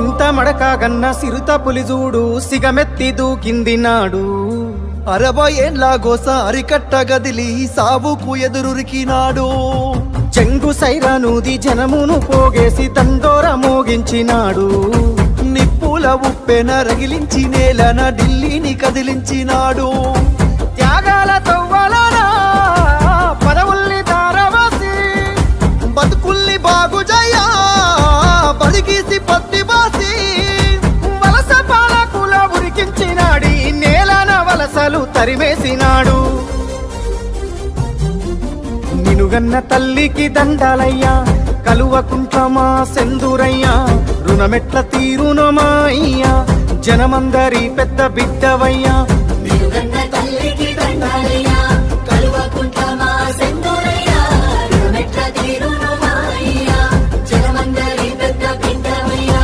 చింతమడకాగన్న సిరుత పులిజూడు సిగమెత్తి దూకింది నాడు. 60 ఏండ్ల గోస అరికట్ట గదిలి సావుకు ఎదురురికినాడు. చెంగు సైరానూది జనమును పోగేసి దండోర మోగించినాడు. నిప్పుల ఉప్పెన రగిలించి నేలన ఢిల్లీని కదిలించినాడు. త్యాగాల తవ్వలనా పదవుల్ని తారవాసి బతుకుల్ని బాగుజయ్యా బడిగీసి పత్తి బాసి వలస పాలకుల ఉరికించినాడి నేలన వలసలు తరిమేసినాడు. నినుగన్న తల్లికి దండాలయ్యా కలువకుంట్రమా సెందురయ్యా రుణమెట్ల తీరునమా అయ్యా జనమందరి పెద్ద బిడ్డవయ్యా. నిలుగన్న తల్లికి దండాలయ్యా